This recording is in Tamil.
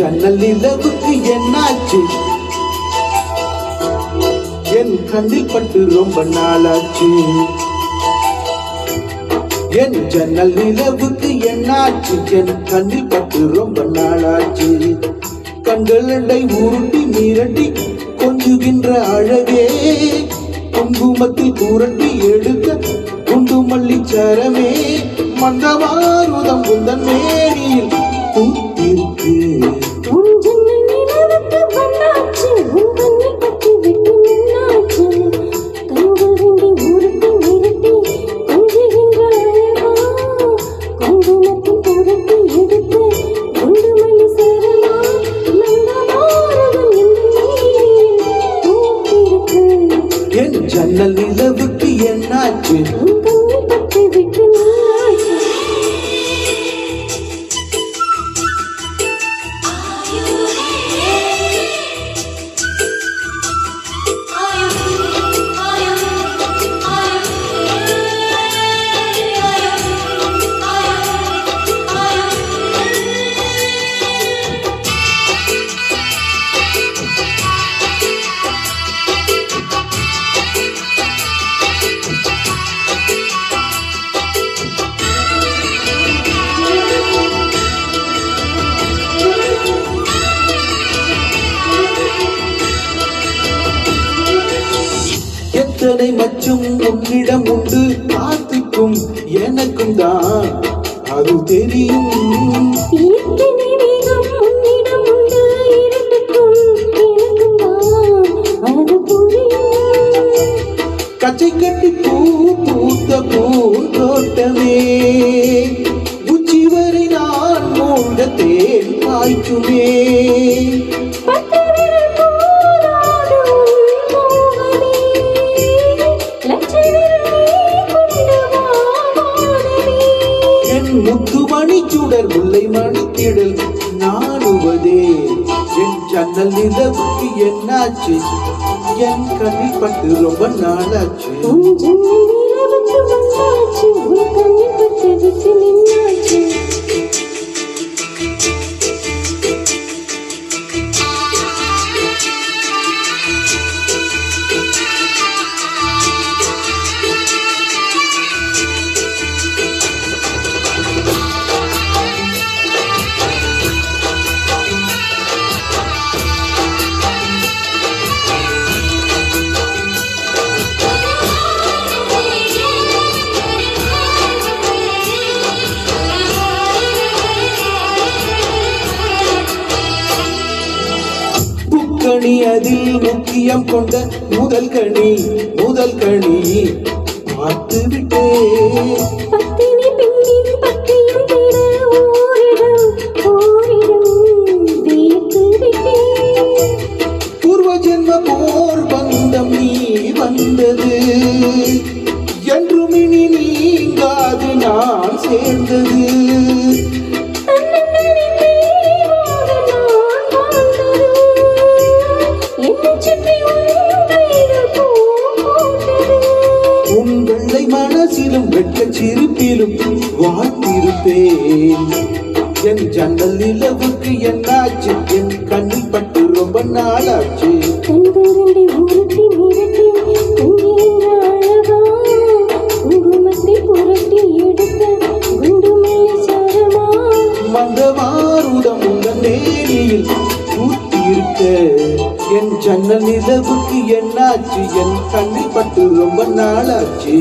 ஜன்னல் நிலவுக்கு என்னாச்சு? என் கண்ணில் பட்டு ரொம்ப நாளாச்சு. என் ஜன்னல் நிலவுக்கு என்னாச்சு? என் கண்ணில் பட்டு ரொம்ப நாளாச்சு. கண்களண்டை உருட்டி மிரட்டி கொஞ்சுகின்ற அழகே, குங்குமத்தில் புரட்டி எடுத்த குண்டு மல்லிச்சரமே, மந்தமாருதம் குந்தன் மேனியில் பூத்திருக்கு. என் ஜன்னல் நிலவுக்கு என்னாச்சு? எத்தனை மச்சும் உன்னிடம் உண்டு, காத்துக்கும் எனக்கும் தான் அது தெரியும். கச்சை கட்டி பூ பூத்த பூந்தோட்டமே, உச்சி வரை நான் மூழ்க தேன் பாய்ச்சுமே. முத்துமணி சுடர் முல்லை மணித்திடல் நானுவதே. என் ஜன்னல் நிலவுக்கு என்னாச்சு? என் கண்ணில் பட்டு ரொம்ப நாளாச்சு. கனி அதில் முக்கியம் கொண்ட முதல் கனி பார்த்து விட்டே. பூர்வ ஜென்ம போர் பந்தம் நீ வந்தது, என்றும் இனி நீங்காது நான் சேர்ந்தது. உங்களை மனசிலும் வெட்க சிரிப்பிலும் வாழ்ந்திருப்பேன். என் ஜன்னல் நிலவுக்கு என்னாச்சு? என் கண்ணில் பட்டு ரொம்ப நாளாச்சு. மந்தமாருதம் உங்கள் நேரில் பூத்திருக்க. என் ஜன்னல் நிலவுக்கு என்னாச்சு? என் கண்ணில் பட்டு ரொம்ப நாளாச்சு.